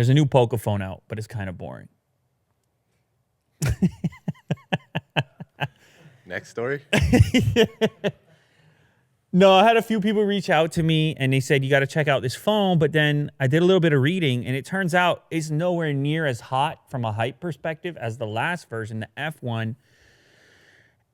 There's a new Pocophone out, but it's kind of boring. Next story. No, I had a few people reach out to me and they said, you got to check out this phone. But then I did a little bit of reading and it turns out it's nowhere near as hot from a hype perspective as the last version, the F1.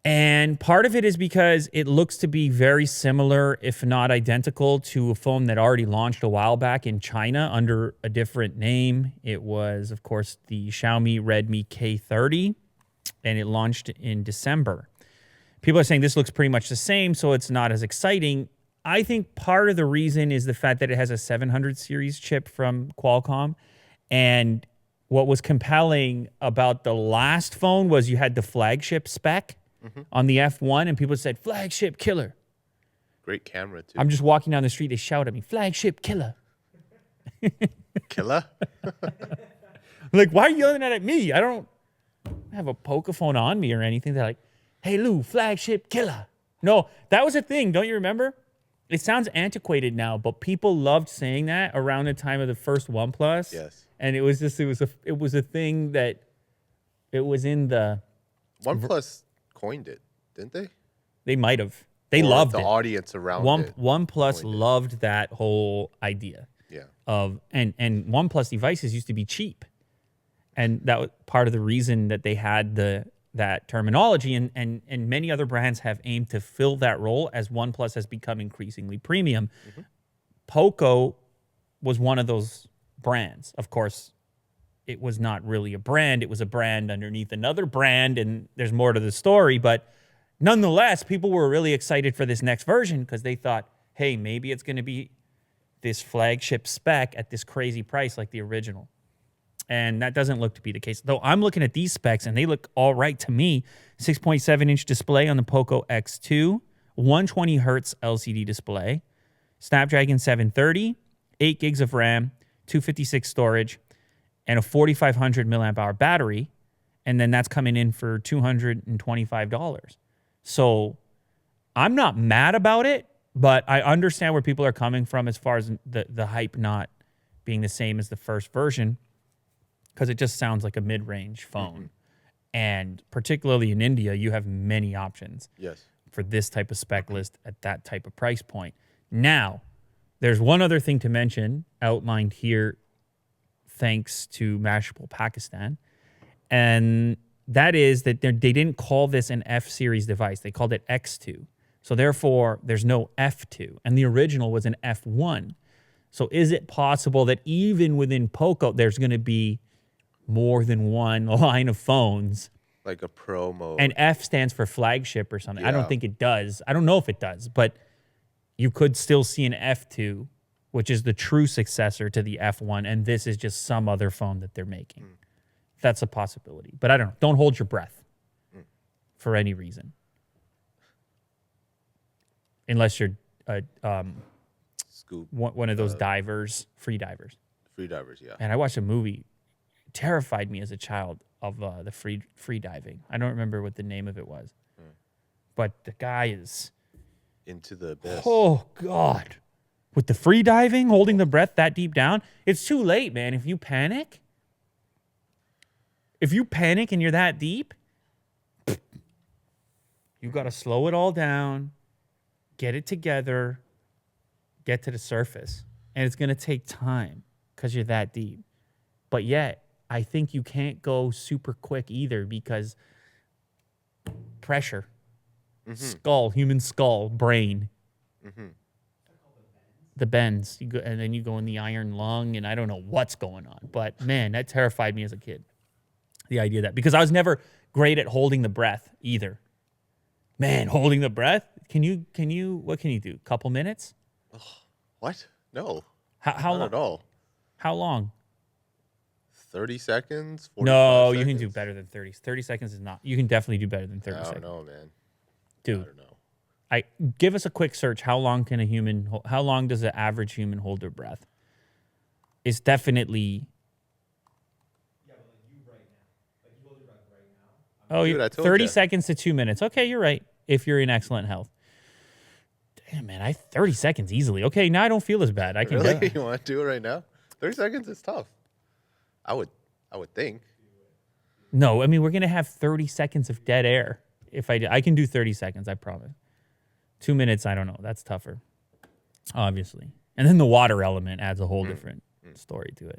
And part of it is because it looks to be very similar, if not identical, to a phone that already launched a while back in China under a different name. It was, of course, the Xiaomi Redmi K30, and it launched in December. People are saying this looks pretty much the same, so it's not as exciting. I think part of the reason is the fact that it has a 700 series chip from Qualcomm. And what was compelling about the last phone was you had the flagship spec on the F1, and people said, flagship killer. Great camera, too. I'm just walking down the street, they shout at me, flagship killer. Killer? Like, why are you yelling at me? I don't have a Pocophone on me or anything. They're like, hey, Lou, flagship killer. No, that was a thing. Don't you remember? It sounds antiquated now, but people loved saying that around the time of the first OnePlus. Yes. And it was a thing that it was in the... OnePlus coined it, didn't they? They might have. They Or loved the it. audience around it. OnePlus coined it. loved that whole idea. Yeah. And OnePlus devices used to be cheap. And that was part of the reason that they had that terminology, and many other brands have aimed to fill that role as OnePlus has become increasingly premium. Poco was one of those brands. Of course, it was not really a brand. It was a brand underneath another brand, and there's more to the story. But nonetheless, people were really excited for this next version because they thought, hey, maybe it's going to be this flagship spec at this crazy price like the original. And that doesn't look to be the case. Though I'm looking at these specs, and they look all right to me. 6.7-inch display on the Poco X2, 120 hertz LCD display, Snapdragon 730, 8 gigs of RAM, 256 storage, and a 4,500 milliamp hour battery. And then that's coming in for $225. So I'm not mad about it, but I understand where people are coming from as far as the hype not being the same as the first version, because it just sounds like a mid-range phone. And particularly in India, you have many options for this type of spec list at that type of price point. Now, there's one other thing to mention outlined here thanks to Mashable Pakistan, and that is that they didn't call this an F-series device. They called it X2. So therefore, there's no F2, and the original was an F1. So is it possible that even within Poco, there's going to be more than one line of phones? Like a Pro mode. And F stands for flagship or something. Yeah. I don't think it does. I don't know if it does, but you could still see an F2, which is the true successor to the F1, and this is just some other phone that they're making. That's a possibility. But I don't know. Don't hold your breath for any reason. Unless you're Scoop. one of those divers, free divers. Free divers, yeah. And I watched a movie, terrified me as a child, of the free diving. I don't remember what the name of it was. But the guy is... Into the abyss. Oh, God. With the free diving, holding the breath that deep down, it's too late, man. If you panic and you're that deep, you got to slow it all down, get it together, get to the surface. And it's going to take time because you're that deep. But yet, I think you can't go super quick either because pressure, skull, human skull, brain. The bends. You go, and then you go in the iron lung, and I don't know what's going on. But, man, that terrified me as a kid, the idea of that. Because I was never great at holding the breath either. Man, holding the breath? What can you do? Couple minutes? What? No. How Not long? at all. How long? 30 seconds? 45 No, seconds? you can do better than 30. 30 seconds is not. You can definitely do better than 30 I don't seconds. know, man. Dude, I don't know. Give us a quick search. How long does an average human hold their breath? It's definitely... Yeah, but like you right now. Like you hold your breath right now. Oh, Dude, I told 30 ya. seconds to 2 minutes. Okay, you're right. If you're in excellent health. Damn, man, 30 seconds easily. Okay, now I don't feel as bad. I can Really? You want to do it right now? 30 seconds is tough. I would think. No, I mean, we're going to have 30 seconds of dead air. If I can do 30 seconds, I promise. 2 minutes, I don't know. That's tougher, obviously. And then the water element adds a whole different story to it.